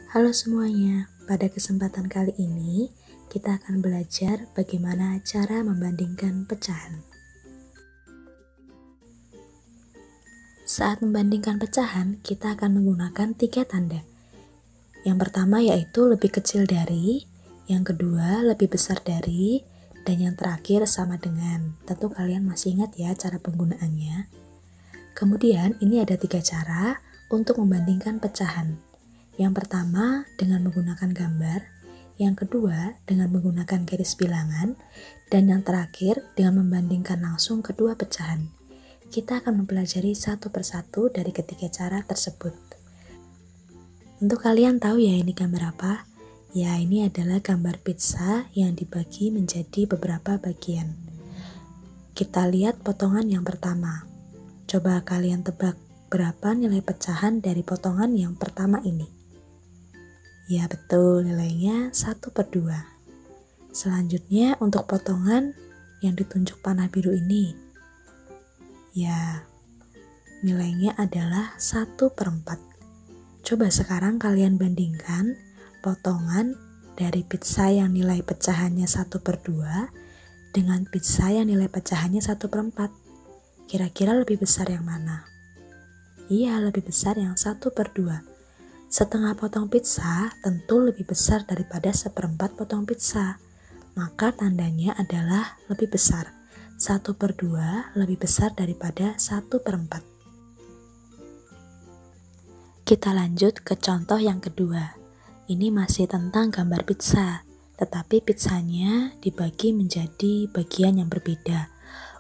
Halo semuanya, pada kesempatan kali ini kita akan belajar bagaimana cara membandingkan pecahan. Saat membandingkan pecahan, kita akan menggunakan 3 tanda. Yang pertama yaitu lebih kecil dari, yang kedua lebih besar dari, dan yang terakhir sama dengan. Tentu kalian masih ingat ya cara penggunaannya. Kemudian ini ada 3 cara untuk membandingkan pecahan. Yang pertama dengan menggunakan gambar, yang kedua dengan menggunakan garis bilangan, dan yang terakhir dengan membandingkan langsung kedua pecahan. Kita akan mempelajari satu persatu dari ketiga cara tersebut. Untuk kalian tahu ya ini gambar apa? Ya, ini adalah gambar pizza yang dibagi menjadi beberapa bagian. Kita lihat potongan yang pertama. Coba kalian tebak berapa nilai pecahan dari potongan yang pertama ini. Ya betul, nilainya 1/2. Selanjutnya untuk potongan yang ditunjuk panah biru ini. Ya, nilainya adalah 1/4. Coba sekarang kalian bandingkan potongan dari pizza yang nilai pecahannya 1/2 dengan pizza yang nilai pecahannya 1/4. Kira-kira lebih besar yang mana? Iya, lebih besar yang 1/2. Setengah potong pizza tentu lebih besar daripada 1/4 potong pizza, maka tandanya adalah lebih besar. 1/2 lebih besar daripada 1/4. Kita lanjut ke contoh yang kedua. Ini masih tentang gambar pizza, tetapi pizzanya dibagi menjadi bagian yang berbeda.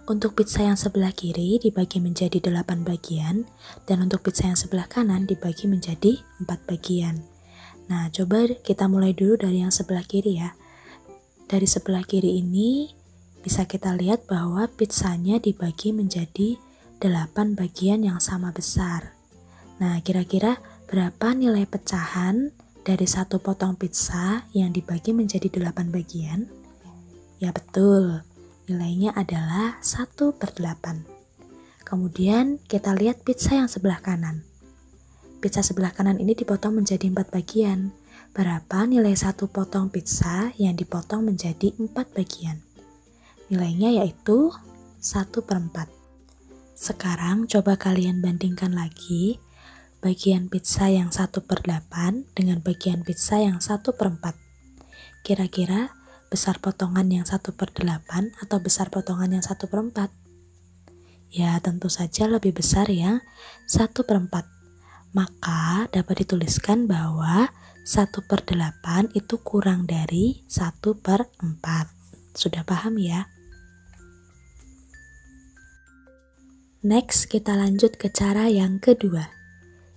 Untuk pizza yang sebelah kiri dibagi menjadi 8 bagian, dan untuk pizza yang sebelah kanan dibagi menjadi 4 bagian. Nah, coba kita mulai dulu dari yang sebelah kiri ya. Dari sebelah kiri ini bisa kita lihat bahwa pizzanya dibagi menjadi 8 bagian yang sama besar. Nah, kira-kira berapa nilai pecahan dari satu potong pizza yang dibagi menjadi 8 bagian? Ya betul. Nilainya adalah 1/8. Kemudian kita lihat pizza yang sebelah kanan. Pizza sebelah kanan ini dipotong menjadi 4 bagian. Berapa nilai satu potong pizza yang dipotong menjadi 4 bagian? Nilainya yaitu 1/4. Sekarang coba kalian bandingkan lagi bagian pizza yang 1/8 dengan bagian pizza yang 1/4. Kira-kira besar potongan yang 1/8 atau besar potongan yang 1/4? Ya, tentu saja lebih besar yang 1/4. Maka dapat dituliskan bahwa 1/8 itu kurang dari 1/4. Sudah paham ya? Next, kita lanjut ke cara yang kedua,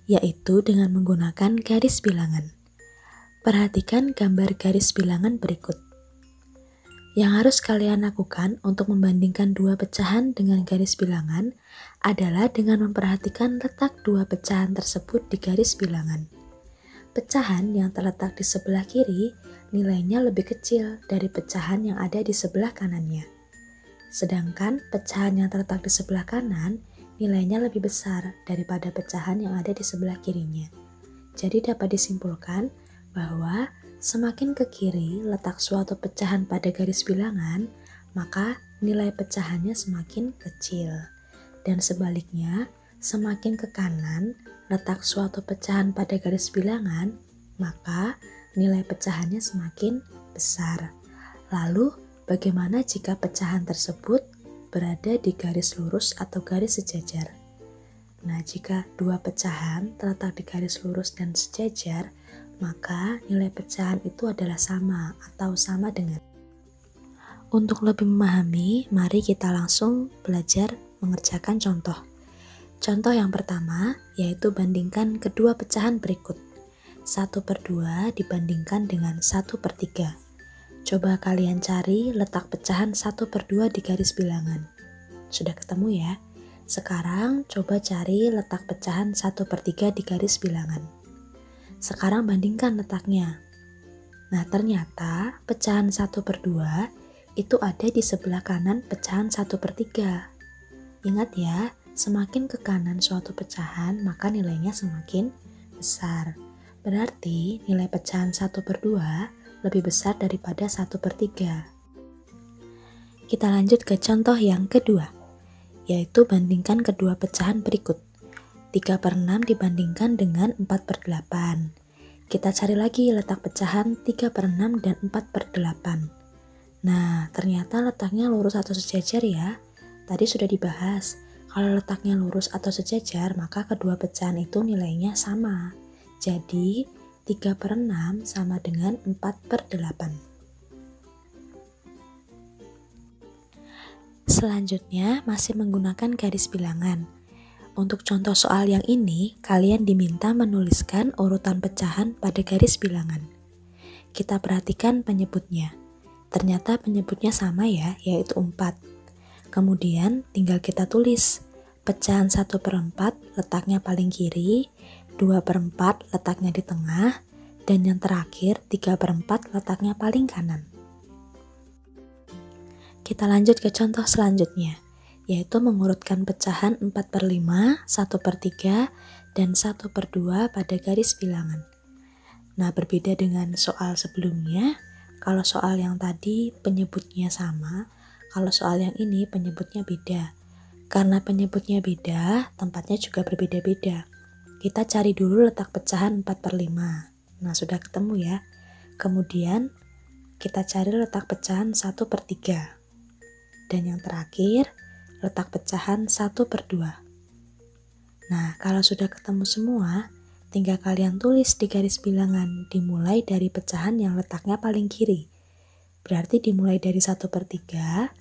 yaitu dengan menggunakan garis bilangan. Perhatikan gambar garis bilangan berikut. Yang harus kalian lakukan untuk membandingkan dua pecahan dengan garis bilangan adalah dengan memperhatikan letak dua pecahan tersebut di garis bilangan. Pecahan yang terletak di sebelah kiri nilainya lebih kecil dari pecahan yang ada di sebelah kanannya. Sedangkan pecahan yang terletak di sebelah kanan nilainya lebih besar daripada pecahan yang ada di sebelah kirinya. Jadi dapat disimpulkan bahwa semakin ke kiri letak suatu pecahan pada garis bilangan, maka nilai pecahannya semakin kecil. Dan sebaliknya, semakin ke kanan letak suatu pecahan pada garis bilangan, maka nilai pecahannya semakin besar. Lalu, bagaimana jika pecahan tersebut berada di garis lurus atau garis sejajar? Nah, jika dua pecahan terletak di garis lurus dan sejajar, maka nilai pecahan itu adalah sama atau sama dengan. Untuk lebih memahami, mari kita langsung belajar mengerjakan contoh. Contoh yang pertama yaitu bandingkan kedua pecahan berikut. 1/2 dibandingkan dengan 1/3. Coba kalian cari letak pecahan 1/2 di garis bilangan. Sudah ketemu ya? Sekarang coba cari letak pecahan 1/3 di garis bilangan. Sekarang bandingkan letaknya. Nah, ternyata pecahan 1/2 itu ada di sebelah kanan pecahan 1/3. Ingat ya, semakin ke kanan suatu pecahan, maka nilainya semakin besar. Berarti nilai pecahan 1/2 lebih besar daripada 1/3. Kita lanjut ke contoh yang kedua, yaitu bandingkan kedua pecahan berikut. 3/6 dibandingkan dengan 4/8. Kita cari lagi letak pecahan 3/6 dan 4/8. Nah, ternyata letaknya lurus atau sejajar ya. Tadi sudah dibahas, kalau letaknya lurus atau sejajar, maka kedua pecahan itu nilainya sama. Jadi, 3/6 sama dengan 4/8. Selanjutnya, masih menggunakan garis bilangan. Untuk contoh soal yang ini, kalian diminta menuliskan urutan pecahan pada garis bilangan. Kita perhatikan penyebutnya. Ternyata penyebutnya sama ya, yaitu 4. Kemudian tinggal kita tulis. Pecahan 1/4 letaknya paling kiri, 2/4 letaknya di tengah, dan yang terakhir 3/4 letaknya paling kanan. Kita lanjut ke contoh selanjutnya, yaitu mengurutkan pecahan 4/5, 1/3, dan 1/2 pada garis bilangan. Nah, berbeda dengan soal sebelumnya, kalau soal yang tadi penyebutnya sama, kalau soal yang ini penyebutnya beda. Karena penyebutnya beda, tempatnya juga berbeda-beda. Kita cari dulu letak pecahan 4/5. Nah, sudah ketemu ya. Kemudian, kita cari letak pecahan 1/3. Dan yang terakhir, letak pecahan 1/2. Nah, kalau sudah ketemu semua, tinggal kalian tulis di garis bilangan dimulai dari pecahan yang letaknya paling kiri. Berarti dimulai dari 1/3,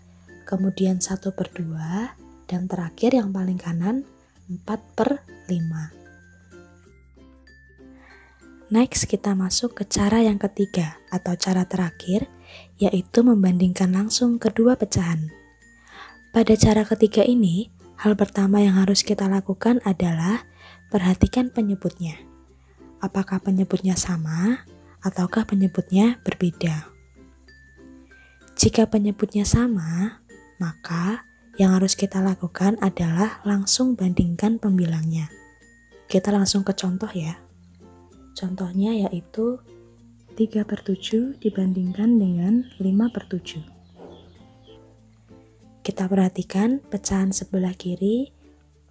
kemudian 1/2, dan terakhir yang paling kanan 4/5. Next, kita masuk ke cara yang ketiga atau cara terakhir, yaitu membandingkan langsung kedua pecahan. Pada cara ketiga ini, hal pertama yang harus kita lakukan adalah perhatikan penyebutnya. Apakah penyebutnya sama ataukah penyebutnya berbeda? Jika penyebutnya sama, maka yang harus kita lakukan adalah langsung bandingkan pembilangnya. Kita langsung ke contoh ya. Contohnya yaitu 3/7 dibandingkan dengan 5/7. Kita perhatikan pecahan sebelah kiri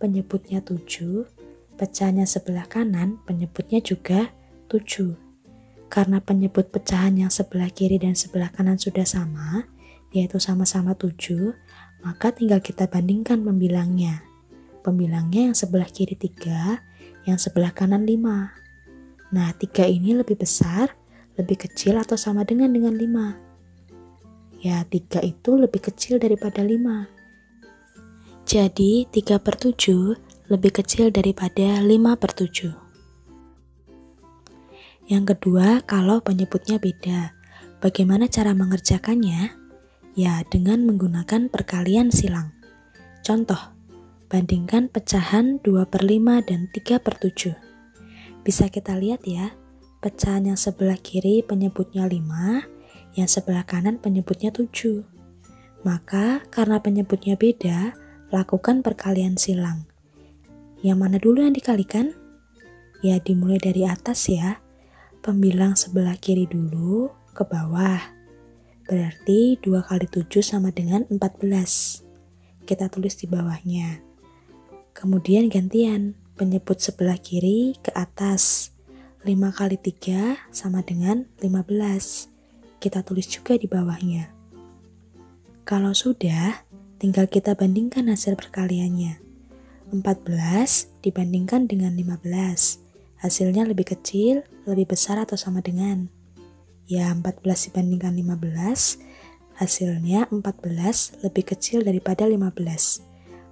penyebutnya 7, pecahannya sebelah kanan penyebutnya juga 7. Karena penyebut pecahan yang sebelah kiri dan sebelah kanan sudah sama, yaitu sama-sama 7, maka tinggal kita bandingkan pembilangnya. Pembilangnya yang sebelah kiri 3, yang sebelah kanan 5. Nah, 3 ini lebih besar, lebih kecil atau sama dengan 5? Ya, 3 itu lebih kecil daripada 5. Jadi, 3/7 lebih kecil daripada 5/7. Yang kedua, kalau penyebutnya beda. Bagaimana cara mengerjakannya? Ya, dengan menggunakan perkalian silang. Contoh, bandingkan pecahan 2/5 dan 3/7. Bisa kita lihat ya, pecahan yang sebelah kiri penyebutnya 5, yang sebelah kanan penyebutnya 7. Maka karena penyebutnya beda, lakukan perkalian silang. Yang mana dulu yang dikalikan? Ya, dimulai dari atas ya. Pembilang sebelah kiri dulu ke bawah. Berarti 2 kali 7 sama dengan 14. Kita tulis di bawahnya. Kemudian gantian, penyebut sebelah kiri ke atas. 5 kali 3 sama dengan 15. Kita tulis juga di bawahnya. Kalau sudah, tinggal kita bandingkan hasil perkaliannya. 14 dibandingkan dengan 15. Hasilnya lebih kecil, lebih besar atau sama dengan? Ya, 14 dibandingkan 15, hasilnya 14 lebih kecil daripada 15.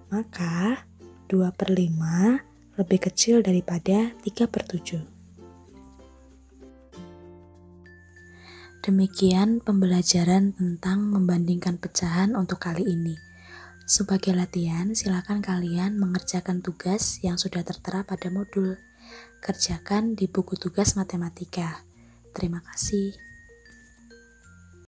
Maka 2/5 lebih kecil daripada 3/7. Demikian pembelajaran tentang membandingkan pecahan untuk kali ini. Sebagai latihan, silakan kalian mengerjakan tugas yang sudah tertera pada modul. Kerjakan di buku tugas matematika. Terima kasih.